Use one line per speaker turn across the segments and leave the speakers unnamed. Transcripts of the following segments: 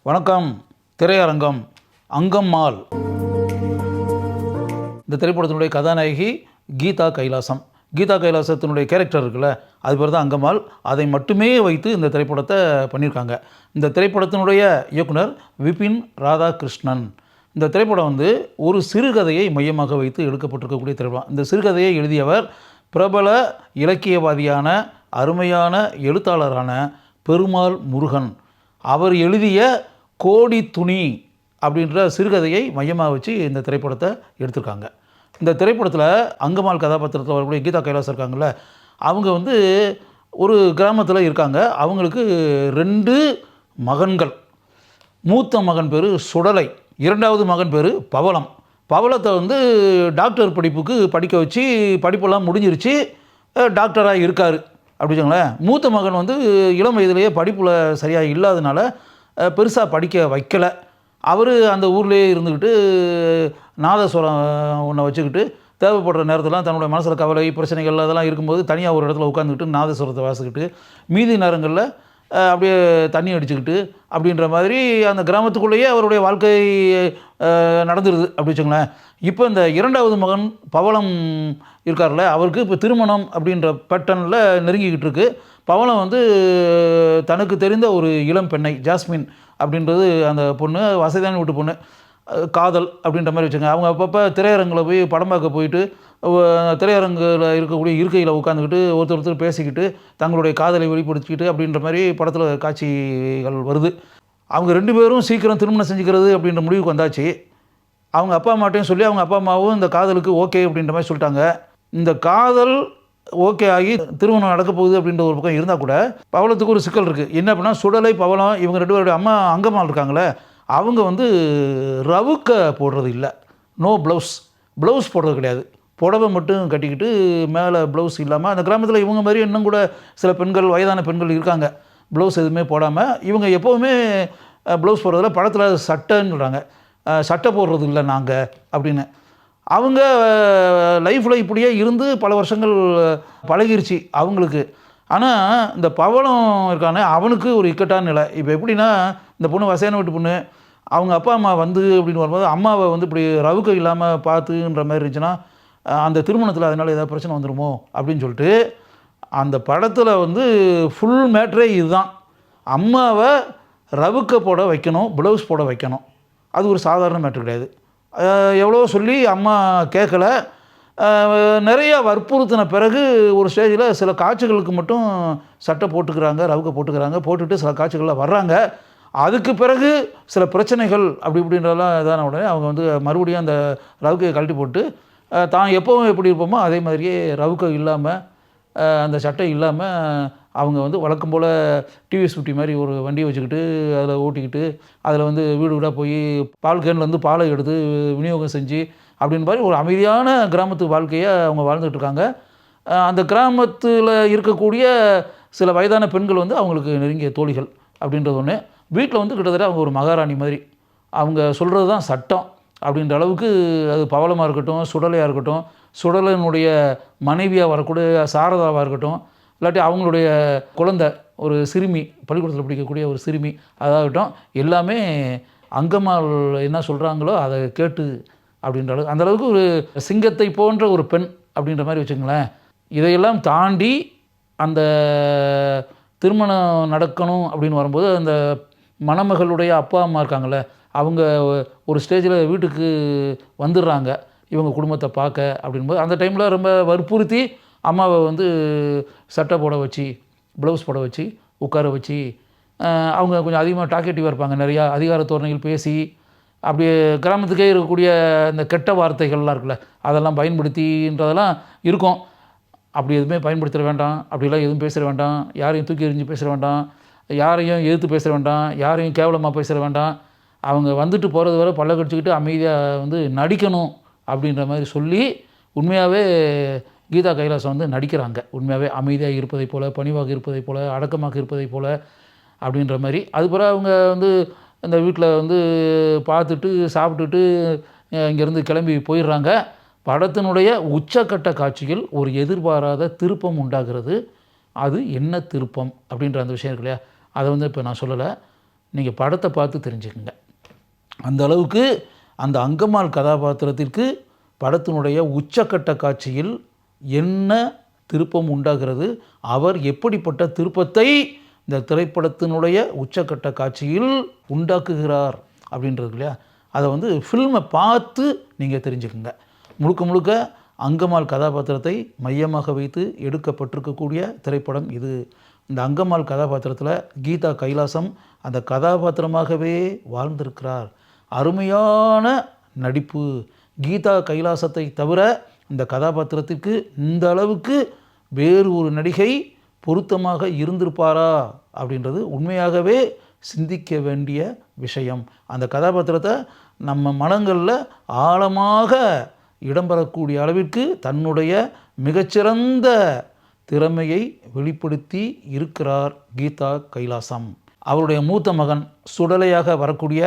வணக்கம். திரையரங்கம் அங்கம்மாள். இந்த திரைப்படத்தினுடைய கதாநாயகி கீதா கைலாசம். கீதா கைலாசத்தினுடைய கேரக்டர் இருக்குல்ல, அது பேர் தான் அங்கம்மாள். அதை மட்டுமே வைத்து இந்த திரைப்படத்தை பண்ணியிருக்காங்க. இந்த திரைப்படத்தினுடைய இயக்குனர் விபின் ராதாகிருஷ்ணன். இந்த திரைப்படம் ஒரு சிறுகதையை மையமாக வைத்து எடுக்கப்பட்டிருக்கக்கூடிய திரைப்படம். இந்த சிறுகதையை எழுதியவர் பிரபல இலக்கியவாதியான அருமையான எழுத்தாளரான பெருமாள் முருகன். அவர் எழுதிய கோடி துணி அப்படின்ற சிறுகதையை மையமாக வச்சு இந்த திரைப்படத்தை எடுத்திருக்காங்க. இந்த திரைப்படத்தில் அங்கம்மாள் கதாபாத்திரத்தில் வரக்கூடிய கீதா கைலாசம் இருக்காங்கள்ல, அவங்க ஒரு கிராமத்தில் இருக்காங்க. அவங்களுக்கு 2 மகன்கள். மூத்த மகன் பேர் சுடலை, 2வது மகன் பேர் பவளம். பவளத்தை டாக்டர் படிப்புக்கு படிக்க வச்சு படிப்பெல்லாம் முடிஞ்சிருச்சு, டாக்டராக இருக்கார் அப்படி வச்சுங்களேன். மூத்த மகன் இளம் வயதிலேயே படிப்பில் சரியாக இல்லாதனால பெருசாக படிக்க வைக்கலை. அவர் அந்த ஊர்லேயே இருந்துக்கிட்டு நாதஸ்வரம் ஒன்றை வச்சுக்கிட்டு தேவைப்படுற நேரத்திலாம் தன்னுடைய மனசில் கவலை பிரச்சனைகள் அதெல்லாம் இருக்கும்போது தனியாக ஒரு இடத்துல உட்காந்துக்கிட்டு நாதஸ்வரத்தை வாசிக்கிட்டு மீதி நேரங்களில் அப்படியே தண்ணி அடிச்சுக்கிட்டு அப்படின்ற மாதிரி அந்த கிராமத்துக்குள்ளேயே அவருடைய வாழ்க்கை நடந்துருது அப்படி வச்சுங்களேன். இப்போ இந்த 2வது மகன் பவளம் இருக்கார்ல, அவருக்கு இப்போ திருமணம் அப்படின்ற பேட்டர்னில் நெருங்கிக்கிட்டு இருக்கு. பவளம் தனக்கு தெரிந்த ஒரு இளம் பெண்ணை, ஜாஸ்மின் அப்படின்றது அந்த பொண்ணு, வசதியான வீட்டு பொண்ணு, காதல் அப்படின்ற மாதிரி வச்சுங்க. அவங்க அப்பப்போ திரையரங்கில் போய் படம் பார்க்க போயிட்டு திரையரங்கில் இருக்கக்கூடிய இருக்கையில் உட்காந்துக்கிட்டு ஒருத்தர் பேசிக்கிட்டு தங்களுடைய காதலை வெளிப்படுத்திக்கிட்டு அப்படின்ற மாதிரி படத்தில் காட்சிகள் வருது. அவங்க 2 பேரும் சீக்கிரம் திருமணம் செஞ்சுக்கிறது அப்படின்ற முடிவுக்கு வந்தாச்சு. அவங்க அப்பா அம்மாட்டையும் சொல்லி அவங்க அப்பா அம்மாவும் இந்த காதலுக்கு ஓகே அப்படின்ற மாதிரி சொல்லிட்டாங்க. இந்த காதல் ஓகே ஆகி திருமணம் நடக்க போகுது அப்படின்ற ஒரு பக்கம் இருந்தால் கூட பவளத்துக்கு ஒரு சிக்கல் இருக்குது. என்ன அப்படின்னா, சுடலை பவளம் இவங்க 2 பேருடைய அம்மா அங்கம்மாள் இருக்காங்களே, அவங்க ரவுக்க போடுறது இல்லை, நோ ப்ளவுஸ் போடுறது கிடையாது. புடவை மட்டும் கட்டிக்கிட்டு மேலே ப்ளவுஸ் இல்லாமல். அந்த கிராமத்தில் இவங்க மாதிரி இன்னும் கூட சில பெண்கள், வயதான பெண்கள் இருக்காங்க, ப்ளவுஸ் எதுவுமே போடாமல். இவங்க எப்போவுமே ப்ளவுஸ் போடுறதில்ல. படத்தில் சட்டைன்னு சொல்கிறாங்க, சட்டை போடுறது இல்லை நாங்கள் அப்படின்னு. அவங்க லைஃப்பில் இப்படியே இருந்து பல வருஷங்கள் பழகிருச்சு அவங்களுக்கு. ஆனால் இந்த பவளம் இருக்கானே, அவனுக்கு ஒரு இக்கட்டான நிலை. இப்போ எப்படின்னா, இந்த பொண்ணு வசையான வீட்டு பொண்ணு, அவங்க அப்பா அம்மா அப்படின்னு வரும்போது அம்மாவை இப்படி ரவுக்க இல்லாமல் பார்த்துன்ற மாதிரி இருந்துச்சுன்னா அந்த திருமணத்தில் அதனால் ஏதாவது பிரச்சனை வந்துடுமோ அப்படின்னு சொல்லிட்டு அந்த படத்தில் ஃபுல் மேட்ரே இதுதான். அம்மாவை ரவுக்க போட வைக்கணும், ப்ளவுஸ் போட வைக்கணும். அது ஒரு சாதாரண மேட்ரு கிடையாது. எவ்வளோ சொல்லி அம்மா கேட்கலை. நிறையா வற்புறுத்தின பிறகு ஒரு ஸ்டேஜில் சில காட்சிகளுக்கு மட்டும் சட்டை போட்டுக்கிறாங்க, ரவுக்க போட்டுட்டு சில காட்சிகளில் வர்றாங்க. அதுக்கு பிறகு சில பிரச்சனைகள் அப்படி இப்படின்றதெல்லாம் இதான உடனே அவங்க மறுபடியும் அந்த ரவுக்கையை கழட்டி போட்டு தான் எப்போவும் எப்படி இருப்போமோ அதே மாதிரியே ரவுக்க இல்லாமல் அந்த சட்டை இல்லாமல் அவங்க வழக்கம் போல் டிவிஎஸ் 50 மாதிரி ஒரு வண்டியை வச்சுக்கிட்டு அதில் ஓட்டிக்கிட்டு அதில் வீடு வீடாக போய் பால் கேன்லேருந்து பாலை எடுத்து விநியோகம் செஞ்சு அப்படின்னு மாதிரி ஒரு அமைதியான கிராமத்து வாழ்க்கையை அவங்க வாழ்ந்துகிட்டு இருக்காங்க. அந்த கிராமத்தில் இருக்கக்கூடிய சில வயதான பெண்கள் அவங்களுக்கு நெருங்கிய தோழிகள் அப்படின்றது ஒன்று. வீட்டில் கிட்டத்தட்ட அவங்க ஒரு மகாராணி மாதிரி, அவங்க சொல்கிறது தான் சட்டம் அப்படின்ற அளவுக்கு. அது பவளமாக இருக்கட்டும், சுடலையாக இருக்கட்டும், சுடலனுடைய மனைவியாக வரக்கூடிய சாரதாவாக இருக்கட்டும், இல்லாட்டி அவங்களுடைய குழந்தை ஒரு சிறுமி, பள்ளிக்கூடத்தில் படிக்கக்கூடிய ஒரு சிறுமி அதாகட்டும், எல்லாமே அங்கம்மாள் என்ன சொல்கிறாங்களோ அதை கேட்டு அப்படின்ற அளவுக்கு, அந்தளவுக்கு ஒரு சிங்கத்தை போன்ற ஒரு பெண் அப்படின்ற மாதிரி வச்சுங்களேன். இதையெல்லாம் தாண்டி அந்த திருமணம் நடக்கணும் அப்படின்னு வரும்போது அந்த மணமகளுடைய அப்பா அம்மா இருக்காங்கள்ல, அவங்க ஒரு ஸ்டேஜில் வீட்டுக்கு வந்துடுறாங்க இவங்க குடும்பத்தை பார்க்க அப்படின்போது அந்த டைமில் ரொம்ப வற்புறுத்தி அம்மாவை சட்டை போட வச்சு ப்ளவுஸ் போட வச்சு உட்கார வச்சு அவங்க கொஞ்சம் அதிகமாக டாக்கெட்டிவாக இருப்பாங்க, நிறையா அதிகார தோரணைகள் பேசி அப்படியே கிராமத்துக்கே இருக்கக்கூடிய இந்த கெட்ட வார்த்தைகள்லாம் இருக்குல்ல, அதெல்லாம் பயன்படுத்தின்றதெல்லாம் இருக்கும். அப்படி எதுவுமே பயன்படுத்திட வேண்டாம், அப்படிலாம் எதுவும் பேசிட வேண்டாம், யாரையும் தூக்கி எறிஞ்சு பேசிட வேண்டாம், யாரையும் எதிர்த்து பேசிட வேண்டாம், யாரையும் கேவலமாக பேசிட வேண்டாம். அவங்க வந்துட்டு போகிறது வரை பல்ல கடிச்சிக்கிட்டு அமைதியாக நடிக்கணும் அப்படின்ற மாதிரி சொல்லி உண்மையாகவே கீதா கைலாசம் நடிக்கிறாங்க. உண்மையாகவே அமைதியாக இருப்பதை போல், பணிவாக இருப்பதை போல், அடக்கமாக இருப்பதை போல் அப்படின்ற மாதிரி. அது பிறகு அவங்க இந்த வீட்டில் பார்த்துட்டு சாப்பிட்டுட்டு இங்கேருந்து கிளம்பி போயிடுறாங்க. படத்தினுடைய உச்சக்கட்ட காட்சியில் ஒரு எதிர்பாராத திருப்பம் உண்டாகிறது. அது என்ன திருப்பம் அப்படின்ற அந்த விஷயம் இருக்கு இல்லையா, அதை இப்போ நான் சொல்லலை. நீங்கள் படத்தை பார்த்து தெரிஞ்சுக்கங்க. அந்த அளவுக்கு அந்த அங்கம்மாள் கதாபாத்திரத்திற்கு படத்தினுடைய உச்சக்கட்ட காட்சியில் என்ன திருப்பம் உண்டாகிறது, அவர் எப்படிப்பட்ட திருப்பத்தை இந்த திரைப்படத்தினுடைய உச்சக்கட்ட காட்சியில் உண்டாக்குகிறார் அப்படின்றது இல்லையா, அதை வந்து ஃபில்மை பார்த்து நீங்கள் தெரிஞ்சுக்கோங்க. முழுக்க முழுக்க அங்கம்மாள் கதாபாத்திரத்தை மையமாக வைத்து எடுக்கப்பட்டிருக்கக்கூடிய திரைப்படம் இது. இந்த அங்கம்மாள் கதாபாத்திரத்தில் கீதா கைலாசம் அந்த கதாபாத்திரமாகவே வாழ்ந்திருக்கிறார். அருமையான நடிப்பு. கீதா கைலாசத்தை தவிர இந்த கதாபாத்திரத்திற்கு இந்த அளவுக்கு வேறு ஒரு நடிகை பொருத்தமாக இருந்திருப்பாரா அப்படின்றது உண்மையாகவே சிந்திக்க வேண்டிய விஷயம். அந்த கதாபாத்திரத்தை நம்ம மனங்களில் ஆழமாக இடம்பெறக்கூடிய அளவிற்கு தன்னுடைய மிகச்சிறந்த திறமையை வெளிப்படுத்தி இருக்கிறார் கீதா கைலாசம். அவருடைய மூத்த மகன் சுடலையாக வரக்கூடிய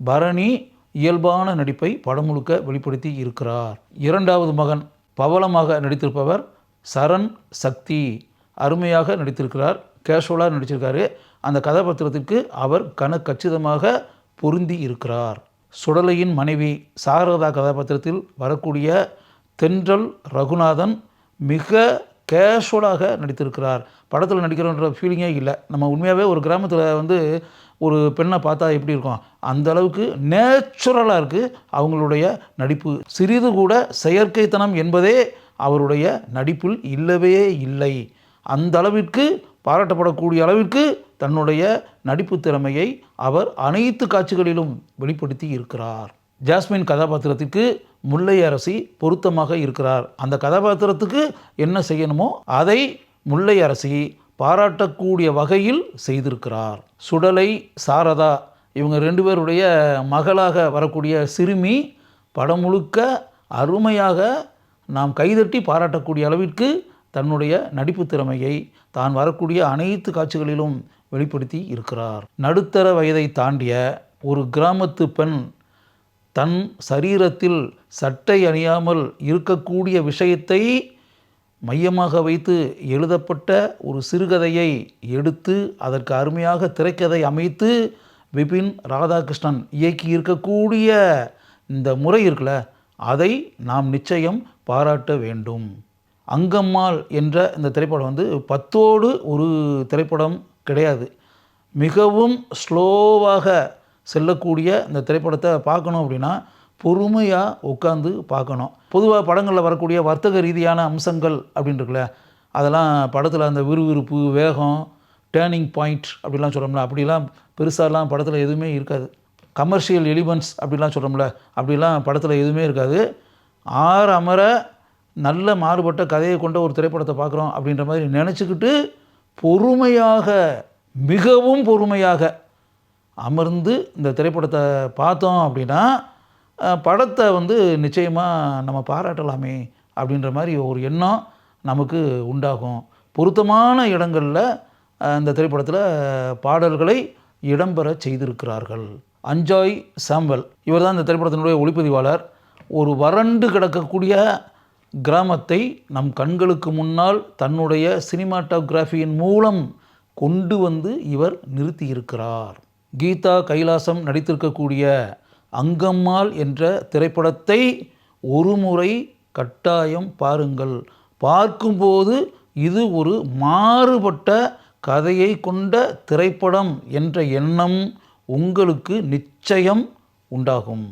பரணி இயல்பான நடிப்பை படம் முழுக்க வெளிப்படுத்தி இருக்கிறார். இரண்டாவது மகன் பவளமாக நடித்திருப்பவர் சரண் சக்தி அருமையாக நடித்திருக்கிறார். கேஷுவலாக நடிச்சிருக்காரு. அந்த கதாபாத்திரத்திற்கு அவர் கச்சிதமாக பொருந்தி இருக்கிறார். சுடலையின் மனைவி சாரதா கதாபாத்திரத்தில் வரக்கூடிய தென்றல் ரகுநாதன் மிக கேஷுவலாக நடித்திருக்கிறார். படத்தில் நடிக்கிறோன்ற ஃபீலிங்கே இல்லை. நம்ம உண்மையாகவே ஒரு கிராமத்தில் வந்து ஒரு பெண்ணை பார்த்தா எப்படி இருக்கும், அந்த அளவுக்கு நேச்சுரலாக இருக்குது அவங்களுடைய நடிப்பு. சிறிது கூட செயற்கைத்தனம் என்பதே அவருடைய நடிப்பில் இல்லவே இல்லை. அந்த அளவிற்கு பாராட்டப்படக்கூடிய அளவிற்கு தன்னுடைய நடிப்பு திறமையை அவர் அனைத்து காட்சிகளிலும் வெளிப்படுத்தி இருக்கிறார். ஜாஸ்மின் கதாபாத்திரத்திற்கு முல்லை அரசி பொருத்தமாக இருக்கிறார். அந்த கதாபாத்திரத்துக்கு என்ன செய்யணுமோ அதை முல்லை அரசி பாராட்டக்கூடிய வகையில் செய்திருக்கிறார். சுடலை சாரதா இவங்க 2 பேருடைய மகளாக வரக்கூடிய சிறுமி படம் முழுக்க அருமையாக நாம் கைதட்டி பாராட்டக்கூடிய அளவிற்கு தன்னுடைய நடிப்பு திறமையை தான் வரக்கூடிய அனைத்து காட்சிகளிலும் வெளிப்படுத்தி இருக்கிறார். நடுத்தர வயதை தாண்டிய ஒரு கிராமத்து பெண் தன் சரீரத்தில் சட்டை அணியாமல் இருக்கக்கூடிய விஷயத்தை மையமாக வைத்து எழுதப்பட்ட ஒரு சிறுகதையை எடுத்து அதற்கு அருமையாக திரைக்கதை அமைத்து விபின் ராதாகிருஷ்ணன் இயக்கி இருக்கக்கூடிய இந்த முறை இருக்குல்ல, அதை நாம் நிச்சயம் பாராட்ட வேண்டும். அங்கம்மாள் என்ற இந்த திரைப்படம் வந்து 10ஓடு ஒரு திரைப்படம் கிடையாது. மிகவும் ஸ்லோவாக செல்லக்கூடிய இந்த திரைப்படத்தை பார்க்கணும் அப்படின்னா பொறுமையாக உட்காந்து பார்க்கணும். பொதுவாக படங்களில் வரக்கூடிய வர்த்தக ரீதியான அம்சங்கள் அப்படின்ட்டுருக்குல்ல, அதெல்லாம் படத்தில் அந்த விறுவிறுப்பு, வேகம், டேர்னிங் பாயிண்ட் அப்படிலாம் சொல்கிறோம்ல, அப்படிலாம் பெருசாலாம் படத்தில் எதுவுமே இருக்காது. கமர்ஷியல் எலிமெண்ட்ஸ் அப்படிலாம் சொல்கிறோம்ல, அப்படிலாம் படத்தில் எதுவுமே இருக்காது. அமர நல்ல மாறுபட்ட கதையை கொண்ட ஒரு திரைப்படத்தை பார்க்குறோம் அப்படின்ற மாதிரி நினச்சிக்கிட்டு பொறுமையாக, மிகவும் பொறுமையாக அமர்ந்து இந்த திரைப்படத்தை பார்த்தோம் அப்படின்னா படத்தை வந்து நிச்சயமாக நம்ம பாராட்டலாமே அப்படின்ற மாதிரி ஒரு எண்ணம் நமக்கு உண்டாகும். பொருத்தமான இடங்களில் இந்த திரைப்படத்தில் பாடல்களை இடம்பெற செய்திருக்கிறார்கள். அஞ்சாய் சாம்பல் இவர் தான் இந்த திரைப்படத்தினுடைய ஒளிப்பதிவாளர். ஒரு வறண்டு கிடக்கக்கூடிய கிராமத்தை நம் கண்களுக்கு முன்னால் தன்னுடைய சினிமாட்டோகிராஃபியின் மூலம் கொண்டு வந்து இவர் நிறுத்தியிருக்கிறார். கீதா கைலாசம் நடித்திருக்கக்கூடிய அங்கம்மாள் என்ற திரைப்படத்தை ஒரு முறை கட்டாயம் பாருங்கள். பார்க்கும்போது இது ஒரு மாறுபட்ட கதையை கொண்ட திரைப்படம் என்ற எண்ணம் உங்களுக்கு நிச்சயம் உண்டாகும்.